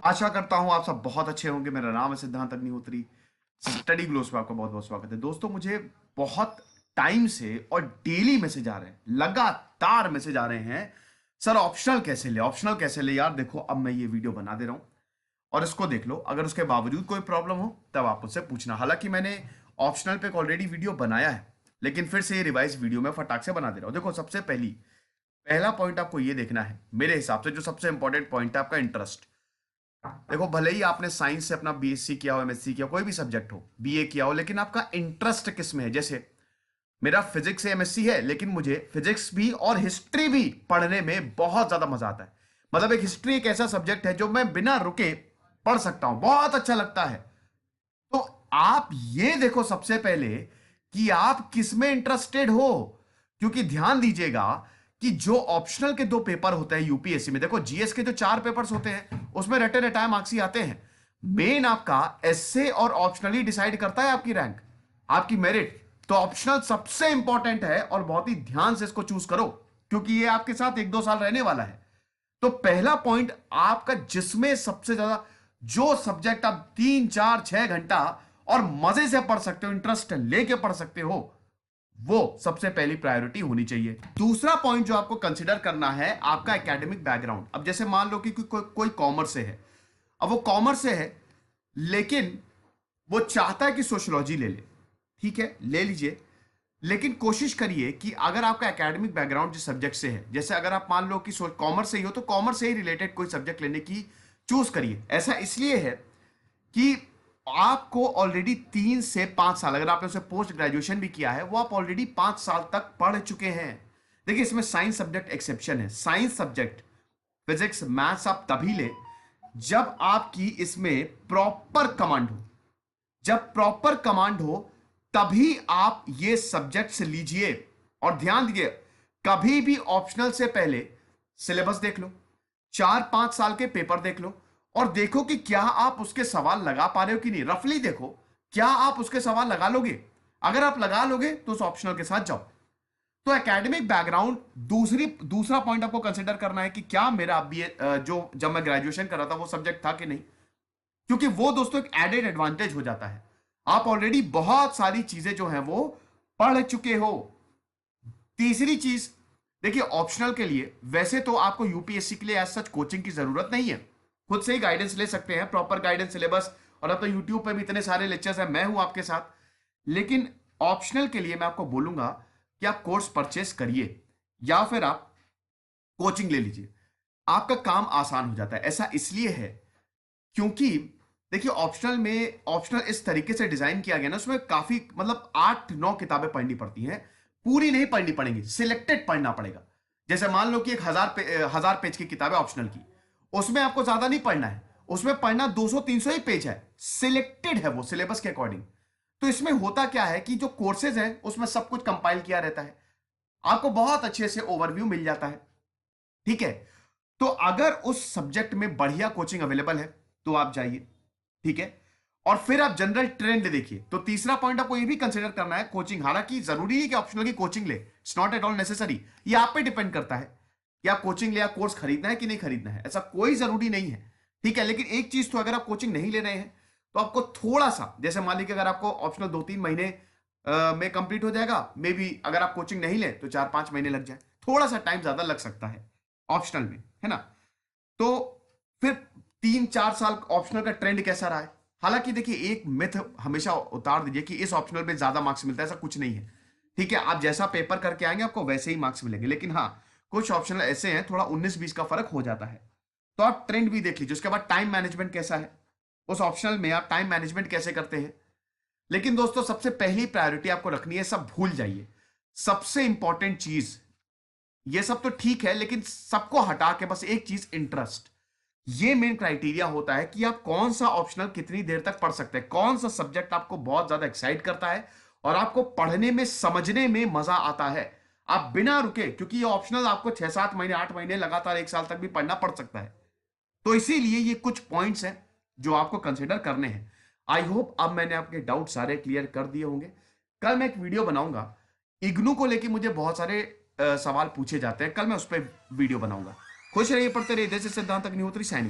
आशा करता हूं आप सब बहुत अच्छे होंगे। मेरा नाम है सिद्धांत अग्निहोत्री। स्टडी ग्लोस पे आपका बहुत बहुत स्वागत है। दोस्तों, मुझे बहुत टाइम से और डेली मैसेज आ रहे हैं, लगातार मैसेज आ रहे हैं, सर ऑप्शनल कैसे ले, ऑप्शनल कैसे ले। यार देखो, अब मैं ये वीडियो बना दे रहा हूं और इसको देख लो। अगर उसके बावजूद कोई प्रॉब्लम हो तब आप मुझसे पूछना। हालांकि मैंने ऑप्शनल पे ऑलरेडी वीडियो बनाया है, लेकिन फिर से ये रिवाइज वीडियो में फटाक से बना दे रहा हूं। देखो, सबसे पहला पॉइंट आपको ये देखना है, मेरे हिसाब से जो सबसे इंपॉर्टेंट पॉइंट है, आपका इंटरेस्ट। देखो, भले ही आपने साइंस से अपना बीएससी किया हो, एमएससी किया हो, कोई भी सब्जेक्ट हो, बीए किया हो, लेकिन आपका इंटरेस्ट किस में है। जैसे मेरा फिजिक्स से एमएससी है, लेकिन मुझे फिजिक्स भी और हिस्ट्री भी पढ़ने में बहुत ज्यादा मजा आता है। मतलब एक हिस्ट्री एक ऐसा सब्जेक्ट है जो मैं बिना रुके पढ़ सकता हूं, बहुत अच्छा लगता है। तो आप ये देखो सबसे पहले कि आप किस में इंटरेस्टेड हो। क्योंकि ध्यान दीजिएगा कि जो ऑप्शनल के 2 पेपर होते हैं यूपीएससी में, देखो जीएस के जो 4 पेपर्स होते हैं उसमें रटे रटाए मार्क्स ही आते हैं। मेन आपका एसए और ऑप्शनली डिसाइड करता है आपकी रैंक, आपकी मेरिट। तो ऑप्शनल सबसे इंपॉर्टेंट है और बहुत ही ध्यान से इसको चूज करो, क्योंकि ये आपके साथ 1-2 साल रहने वाला है। तो पहला पॉइंट आपका, जिसमें सबसे ज्यादा जो सब्जेक्ट आप 3-4-6 घंटा और मजे से पढ़ सकते हो, इंटरेस्ट लेके पढ़ सकते हो, वो सबसे पहली प्रायोरिटी होनी चाहिए। दूसरा पॉइंट जो आपको कंसीडर करना है, आपका एकेडमिक बैकग्राउंड। अब जैसे मान लो कि कोई कॉमर्स से है, अब वो कॉमर्स से है लेकिन वो चाहता है कि सोशियोलॉजी ले ले। ठीक है, ले लीजिए, लेकिन कोशिश करिए कि अगर आपका एकेडमिक बैकग्राउंड जिस सब्जेक्ट से है, जैसे अगर आप मान लो कि कॉमर्स से ही हो, तो कॉमर्स से ही रिलेटेड कोई सब्जेक्ट लेने की चूज करिए। ऐसा इसलिए है कि आपको ऑलरेडी 3 से 5 साल, अगर आपने उसे पोस्ट ग्रेजुएशन भी किया है, वो आप ऑलरेडी 5 साल तक पढ़ चुके हैं। देखिए, इसमें साइंस सब्जेक्ट एक्सेप्शन है। साइंस सब्जेक्ट फिजिक्स मैथ्स आप तभी ले जब आपकी इसमें प्रॉपर कमांड हो। जब प्रॉपर कमांड हो तभी आप ये सब्जेक्ट से लीजिए। और ध्यान दीजिए, कभी भी ऑप्शनल से पहले सिलेबस देख लो, 4-5 साल के पेपर देख लो और देखो कि क्या आप उसके सवाल लगा पा रहे हो कि नहीं। रफली देखो, क्या आप उसके सवाल लगा लोगे। अगर आप लगा लोगे तो उस ऑप्शनल के साथ जाओ। तो एकेडमिक बैकग्राउंड दूसरा पॉइंट आपको कंसिडर करना है कि क्या मेरा बी जो जब मैं ग्रेजुएशन कर रहा था वो सब्जेक्ट था कि नहीं। क्योंकि वो दोस्तों एक एडेड एडवांटेज हो जाता है। आप ऑलरेडी बहुत सारी चीजें जो हैं वो पढ़ चुके हो। तीसरी चीज, देखिए ऑप्शनल के लिए वैसे तो आपको यूपीएससी के लिए एज सच कोचिंग की जरूरत नहीं है, खुद से ही गाइडेंस ले सकते हैं, प्रॉपर गाइडेंस सिलेबस। और अब तो यूट्यूब पे भी इतने सारे लेक्चर्स हैं, मैं हूं आपके साथ। लेकिन ऑप्शनल के लिए मैं आपको बोलूंगा कि आप कोर्स परचेस करिए या फिर आप कोचिंग ले लीजिए। आपका काम आसान हो जाता है। ऐसा इसलिए है क्योंकि देखिए, ऑप्शनल इस तरीके से डिजाइन किया गया ना, उसमें काफी मतलब 8-9 किताबें पढ़नी पड़ती हैं। पूरी नहीं पढ़नी पड़ेंगी, सिलेक्टेड पढ़ना पड़ेगा। जैसे मान लो कि एक 1000 पेज की किताब है ऑप्शनल की, उसमें आपको ज्यादा नहीं पढ़ना है, उसमें पढ़ना 200-300 ही पेज है, सिलेक्टेड है वो सिलेबस के अकॉर्डिंग। तो इसमें होता क्या है कि जो कोर्सेज है उसमें सब कुछ कंपाइल किया रहता है, आपको बहुत अच्छे से ओवरव्यू मिल जाता है। ठीक है, तो अगर उस सब्जेक्ट में बढ़िया कोचिंग अवेलेबल है तो आप जाइए। ठीक है, और फिर आप जनरल ट्रेंड देखिए। तो तीसरा पॉइंट आपको ये भी कंसीडर करना है, कोचिंग। हालांकि जरूरी नहीं कि ऑप्शनल की कोचिंग ले, it's not at all necessary. ये आप पे डिपेंड करता है कि आप कोचिंग ले या कोर्स खरीदना है कि नहीं खरीदना है, ऐसा कोई जरूरी नहीं है। ठीक है, लेकिन एक चीज तो, अगर आप कोचिंग नहीं ले रहे हैं तो आपको थोड़ा सा, जैसे मान लीजिए अगर आपको ऑप्शनल 2-3 महीने में कंप्लीट हो जाएगा, मे बी अगर आप कोचिंग नहीं ले तो 4-5 महीने लग जाए, थोड़ा सा टाइम ज्यादा लग सकता है ऑप्शनल में, है ना। तो फिर 3-4 साल ऑप्शनल का ट्रेंड कैसा रहा है। हालांकि देखिए, एक मिथ हमेशा उतार दीजिए कि इस ऑप्शनल में ज्यादा मार्क्स मिलता है, ऐसा कुछ नहीं है। ठीक है, आप जैसा पेपर करके आएंगे आपको वैसे ही मार्क्स मिलेंगे, लेकिन हाँ, कुछ ऑप्शनल ऐसे हैं थोड़ा 19-20 का फर्क हो जाता है। तो आप ट्रेंड भी देख लीजिए। उसके बाद टाइम मैनेजमेंट कैसा है, उस ऑप्शनल में आप टाइम मैनेजमेंट कैसे करते हैं। लेकिन दोस्तों, सबसे पहली प्रायोरिटी आपको रखनी है, सब भूल जाइए, सबसे इंपॉर्टेंट चीज, ये सब तो ठीक है लेकिन सबको हटा के बस एक चीज, इंटरेस्ट। ये मेन क्राइटेरिया होता है कि आप कौन सा ऑप्शनल कितनी देर तक पढ़ सकते हैं, कौन सा सब्जेक्ट आपको बहुत ज्यादा एक्साइट करता है और आपको पढ़ने में समझने में मजा आता है। आप बिना रुके, क्योंकि ये ऑप्शनल आपको 6-7 महीने 8 महीने लगातार 1 साल तक भी पढ़ना पड़ सकता है। तो इसीलिए ये कुछ पॉइंट्स हैं जो आपको कंसिडर करने हैं। आई होप अब मैंने आपके डाउट सारे क्लियर कर दिए होंगे। कल मैं एक वीडियो बनाऊंगा, इग्नू को लेके मुझे बहुत सारे सवाल पूछे जाते हैं, कल मैं उस पर वीडियो बनाऊंगा। खुश रहिए, पढ़ते रहिए। जैसे सिद्धांत अग्निहोत्री, साइनिंग।